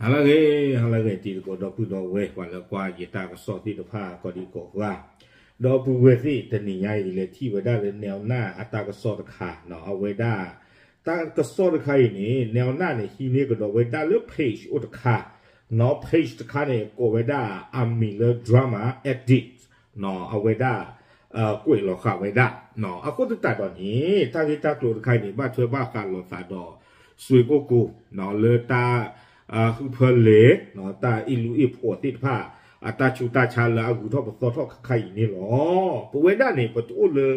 halaga ti ko do pu do we kwa la kwa ye ta ko so ti de pha ko di ko wa do pu we si de ni nya yi le ti we da le neo na ata ko so de kha no a we da ta ko so de kha yi ni neo na ni hi ni ko do we da le page o de kha no page de kha ni ko we da ami le drama edit no a we daกวยหลอกข่าวไว้ได้เนาะเอาคนตัดตอนนี้ถ้าที่ตากลัวใครนี่บ้าช่วยบ้าการหลอกสาดอสวยกูเนาะเลตาคือเพลเล่เนาะตาอิลูอีผัวติดผ้าตาชูตาชาละอากูทอปทอใครนี่หรอปไว้ได้นี่ประตูเลย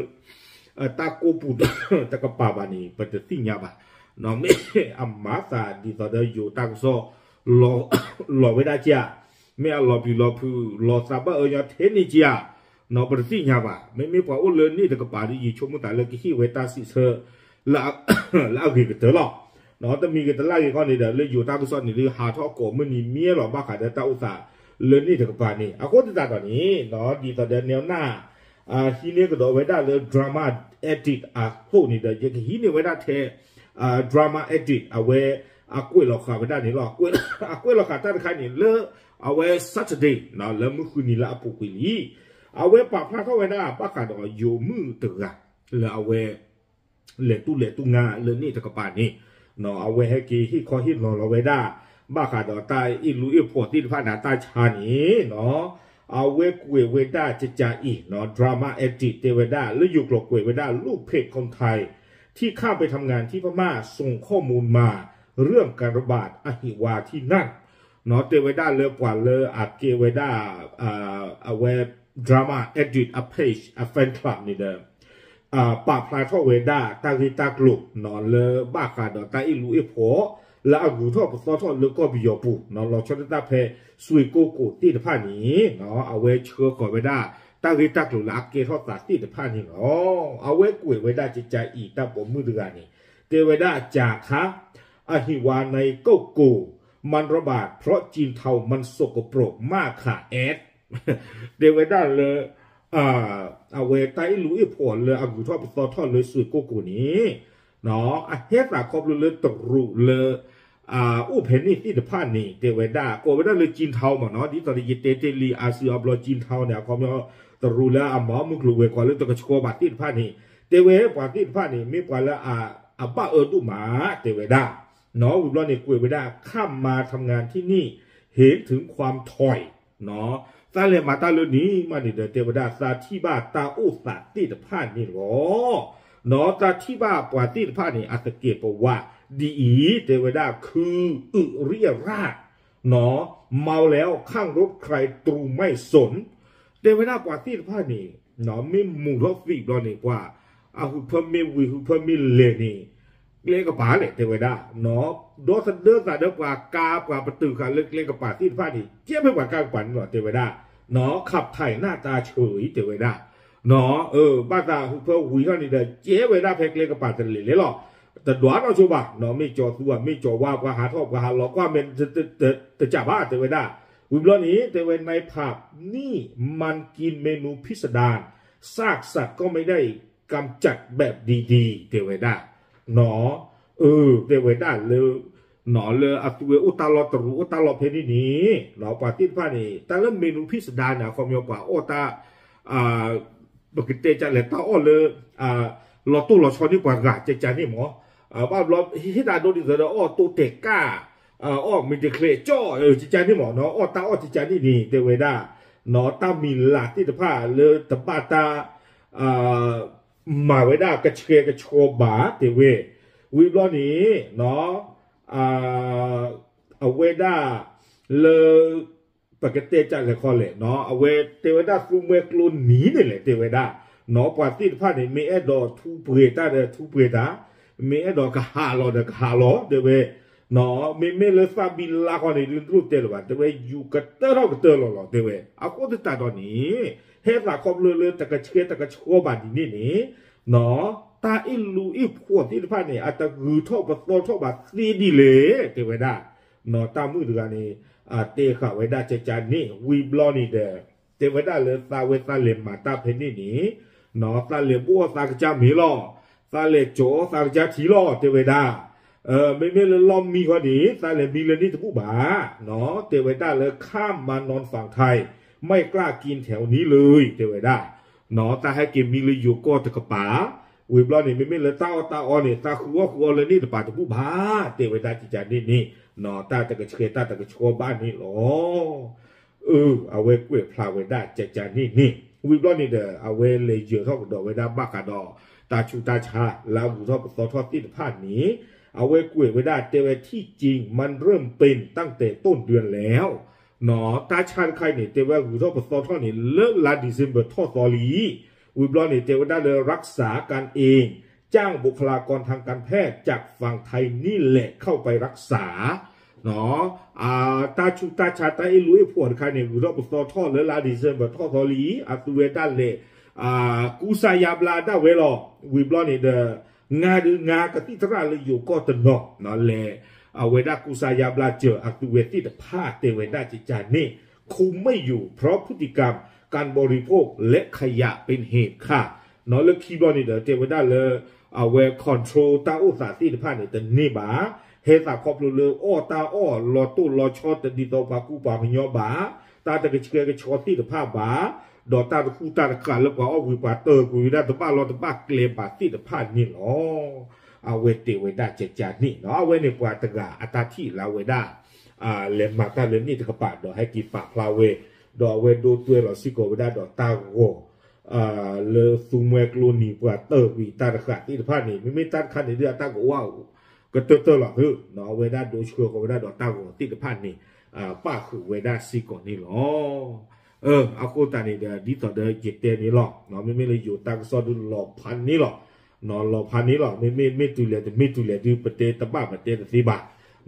ตาโกปูดตากระป๋าบานี่ประตูสิ่งยาบะเนาะไม่อัมมาสาดีต่อเดียวอยู่ตากโซหล่อไว้ได้จ้าไม่เอาหล่อผิวหล่อซาบะอย่าเทนนี่จ้าเนาะประสิทธิ์ยาบะไม่พออุลนี่แต่ก็ป่าที่ยิ่งชมแต่เลยที่เวตาสิเธอละเอากี่ก็เจอหรอกเนาะแต่มีก็แต่ละกี่ข้อนี่เดี๋ยวเลยอยู่ตากุศลนี่หรือหาท่อโกมันนี่เมียหรอบ้าขายแต่ตาอุตสาเรื่องนี่แต่ก็ป่านี่เอาคนที่ตาตอนนี้เนาะดีต่อเดือนแนวหน้าฮีนี่ก็โดนไว้ได้เลยดราม่าเอดิตพวกนี้เดี๋ยวยังฮีนี่ไว้ได้เทดราม่าเอดิตเอาไว้กล้วยหลอกขาไว้ได้นี่หรอกกล้วยหลอกขาตั้งใครนี่เลิกเอาไว้ Saturday เนาะแล้วเมื่อคืนนี้ละปุ๊กวีเอาไว้ปากพระเข้าไว้ได้ปากขาดโยมือตึกอะแล้วเอาไว้เลตุงาเลยนี่ตะกปานี่เนาะเอาไว้ให้กี่ที่คอหินเราไว้ได้บ้าขาดตายอิลูอีพอที่ผ่านหน้าตาชานี่เนาะเอาไว้กุยไว้ได้จะจ่าอีเนาะดราม่าเอดิเตไว้ได้แล้วอยู่กลบกุยไว้ได้ลูกเพจคนไทยที่ข้ามไปทำงานที่พม่าส่งข้อมูลมาเรื่องการระบาดอหิวาที่นั่นเนาะเตไว้ได้เลยกว่าเลยอาจเกไว้ได้เอาไว้drama edit a page a fan club นี่เด้อปากพลายท่อเวด้าตากีตากลุกนอนเลยบ้าขาดตาอิลูอีโผแล้วอากูท่อปตอท่อแล้วก็บิยอปูนอนเราชดตาเพสวยโกโก้ตีตะผ้านี้เนาะเอาไว้เชื่อก่อนไว้ได้ตากีตากลุกแล้วเกท่อตาตีตะผ้านี้เนาะเอาไว้กุยไว้ได้จิตใจอีตาผมมือเดือนนี่เตไว้ได้จากค่ะอหิวาในโกโก้มันระบาดเพราะจีนเทามันสกปรกมากค่ะแอดเดี๋ยวไว้ได้เลยเอาไว้ใต้ลุยผลเลยเอาอยู่ทอดต่อทอดเลยสุดโกกูนี้เนาะเฮ็ดหลักครบเลยตรุเลยอู้เพนนี่ที่เดือดผ่านนี่เดี๋ยวไว้ได้ก็ไว้ได้เลยจีนเทามาเนาะที่ตอนนี้เตลีอาซีอับลอจีนเทาเนี่ยเขาไม่ตรุแล้วหมอมึงกลัวไว้ก่อนเลยตะกชโกบาที่ผ่านนี่เดี๋ยวไว้บาที่ผ่านนี่ไม่กว่าแล้วบ้าดูหมาเดี๋ยวไว้ได้เนาะอุบลเนี่ยกุยไว้ได้ข้ามมาทำงานที่นี่เห็นถึงความถอยเนาะซาเลมาตาเลนี้มาดิเดเทวดาซาที่บ้าตาอุสาติดผ่านนี่หรอเนาะตาที่บ้าปวาติดผ่านนี่อาจจะเก็บบอกว่าดีเทวดาคือเรียราชเนาะเมาแล้วข้างรถใครตรูไม่สนเทวดาปวาติดผ่านนี่เนาะไม่มุ่งรถฟีบรอนี่กว่าคือเพิ่มไม่วิคือเพิ่มไม่เลนี่เล่นกับป่าเลยเทวดาเนาะโดนเดินสายเดินกว่ากาประตูขาเล่นกับป่าที่ผ่านนี่เจี๊ยบไปกว่ากาปั่นหรอเทวดาเนาะขับถ่ายหน้าตาเฉยเทวดาเนาะบ้าตาเพื่อหุยเขานี่เด้อเจ๊เวดาเพกเล่นกับป่าทะเลเลยหรอแต่ดวงเอาชัวร์เนาะไม่จอตัวไม่จอว่าก็หาทอบก็หาหลอกว่ามันจะจับบ้าเทวดาวิบล้อนี้เทวดาในผับนี่มันกินเมนูพิสดารซากสัตว์ก็ไม่ได้กำจัดแบบดีๆเทวดาเนาะเทวดาเลยหนอเลยตัวอุตาลอตรูอุตาลอเพนี่นี่เราปาติฟ้านี่แต่เรื่องเมนูพิสดารเนี่ยความยาวกว่าโอตาปกติจะเลยตาอ้อเลยเราตู้เราชอนนี่กว่ากะจะนี่หมอบ้านเราที่ตาโดนดิเซอร์อ้อตู้เตก้าอ้อมีเดเคลจ่อจะนี่หมอเนาะอ้อตาอ้อจะนี่เทวดาเนาะตามีหลักที่ตะผ้าเลยตะปาตามาไว้ได้กระเชกระโชบาเทววิบล้อนี้เนาะเอาไว้ได้เลยปกติจะเลยคอเลยเนาะเอาไว้เทวดาฟูเมกลุนหนีนี่แหละเทวดาเนาะปาติผ่านนี่มีเอดอทูเปรตาเดทูเปรตามีเอดอกฮาโลเดกฮาโลเดเวเนาะมีเลฟาบิลลาคนนี้รู้เตลวันเดเวยูกัตเตอร์เรากัตเตอร์เราเดเวเอาคนที่ตาตอนนี้เฮ็ดหลักครบเลยตะกะเชตะกะโชบาดีนี่เนาะตาอิลูอีพวกที่ผ่านนี่อาจจะคือท่อบัตท่อบัตซีดีเลยเทวดาเนาะตามมือเดือนนี้เตะข่าวไว้ได้จะจานนี่วีบลอนี่เดเทวดาเลยตาเวตาเลมมาตาเพนนี่นี่เนาะตาเลบัวตากระจามีล้อตาเลโจตากระจาทีล้อเทวดา ไม่เลยล้อมมีกว่านี้ตายเลยมีเลยนี่จะผู้บ่าเนาะเตวด้าเลยข้ามมานอนฝั่งไทยไม่กล้ากินแถวนี้เลยเตวด้าเนาะตาให้กินมีเลยอยู่ก็ตะกป๋าวิบล้อนี่ไม่เลยตาออนี่ตาคือเลยนี่แต่ป่าจะผู้บ่าเตวด้าจิจานี่เนาะตาตะกะเชตาตะกะชัวบ้านนี่หรอเอาไว้กล้วยพลาไว้ได้จานี่วิบล้อนี่เด้อเอาไว้เลยเยอะเท่ากับดอกไว้ได้บ้ากาดอตาชูตาชาลาหูทอดทอดที่ผ่านนี้เอาไว้กล้วยไว้ได้แต่ว่าที่จริงมันเริ่มเป็นตั้งแต่ต้นเดือนแล้วเนาะตาชาใครเนี่ยแต่ว่าหูทอดทอดนี่เลิกลาดิเซมเบอร์ทอดตอลีวิบล้อนี่แต่ว่าได้เลยรักษาการเองจ้างบุคลากรทางการแพทย์จากฝั่งไทยนี่แหละเข้าไปรักษาเนาะตาชูตาชาตาไอ้ลุยพวดใครเนี่ยหูทอดทอดเลยลาดิเซมเบอร์ทอดตอลีตัวเวด้าเลยกูสายาบลาได้เวลาวิบล้อนี่เดงากติตราเลยอยู่ก็ตนอกนั่นแหละเวด้ากูสายาบลาเจอตัวเวทีแต่ผ้าเตเวด้าจิจานี่คุมไม่อยู่เพราะพฤติกรรมการบริโภคและขยะเป็นเหตุค่ะเนาะแล้วคีบล้อนี่เดเตเวด้าเลยเวคอนโทรลตาอุตสาห์ที่ผ้าเนี่ยแต่นี่บ้าเฮตาครอบเลยตาลอตู้ลอชอตดีโตปากูปาพยอบ้าตาตะกะเชกะชอที่แต่ผ้าบ้าดอตาคู่ตาการแล้วก็เอาวิปาเตอร์กูได้ตบ้ารอตบ้าเกลบาที่ตผ่านนี่เนาะเอาเวเตเวด้าเจจานี่เนาะเอาเวในปาตกาอัตาที่ลาเวด้าเลมมาตาเลนี่ตะกปาดอให้กิปาพลาเวดอเวดูตัวเราซิโกเวด้าดอตาโกเลซูเมกลูนีปาเตอร์วีตาตะกาที่ตผ่านนี่ไม่ตัดคันในเดือตาโกว้าวก็เตอร์หรอคือเนาะเวด้าดูชัวร์เวด้าดอตาโกที่ตผ่านนี่ป้าคือเวด้าซิโกนี่เนาะเอาโคตานี่เดี๋ยวดีต่อเดี๋ยวเจ็ดเดือนนี้หรอกเนาะไม่เลยอยู่ตั้งซอดูหลอกพันนี้หรอกเนาะหลอกพันนี้หรอกไม่ตุเลียแต่ไม่ตุเลียดูประเทศตบ้าประเทศสีบา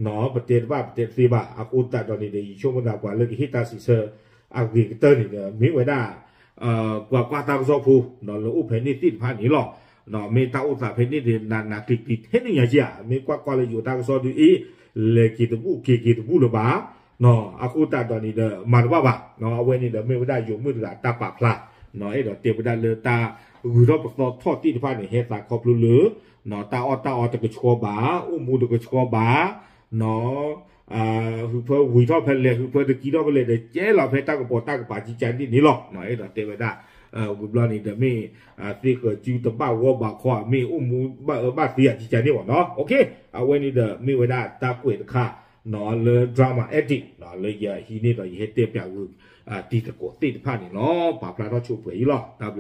เนาะประเทศบ้าประเทศสีบาเอาโคตาตอนนี้เดี๋ยวช่วงเวลากว่าเลิกฮิตาสิเซอร์อักริกเตอร์นี่เดี๋ยวมีไว้ได้กว่าตั้งซอพูเนาะแล้วอุเพนิติพันนี้หรอกเนาะมีตาอุตสาเพนิตินากริกติเห็นอย่างเงี้ยมีกว่าเลยอยู่ตั้งซอดูอีเลกิตบุกิตบุหรือบ้าเนาะอากูตาตอนนี้เด้อมาว่าบ่เนาะเอาไว้นี่เด้อไม่ได้อยู่มือตาปากพลาเนาะไอ้เด้อเตรียมไปได้เลยตาหูรอบทอดที่ที่ผ่านนี่เฮ็ดตาครอบลือเนาะตาออตะกะชัวบาอุ้มมูตะกะชัวบาเนาะคือเพื่อหุยทอดเพลเลยคือเพื่อตะกี้ทอดเพลเลยเด้อเจ๊เราเพตากะปอตากะปาจิจันที่นี่หรอกเนาะไอ้เด้อเตรียมไปได้บุบลานี่เด้อมีที่เกิดจิวตะบ้าวบ่าขวามีอุ้มมูบ้าเสียจิจันนี่บ่เนาะโอเคเอาไว้นี่เด้อมีไว้ได้ตากล้วยตะค่าเนาะเลยดราม่าเอดิเนาะเลยฮีนี่เราเฮ็ดเตะเปียกตีตะโกตีตะผ่านนี่เนาะป่าปลาเราชูเปื่อยอีหรอตาเบ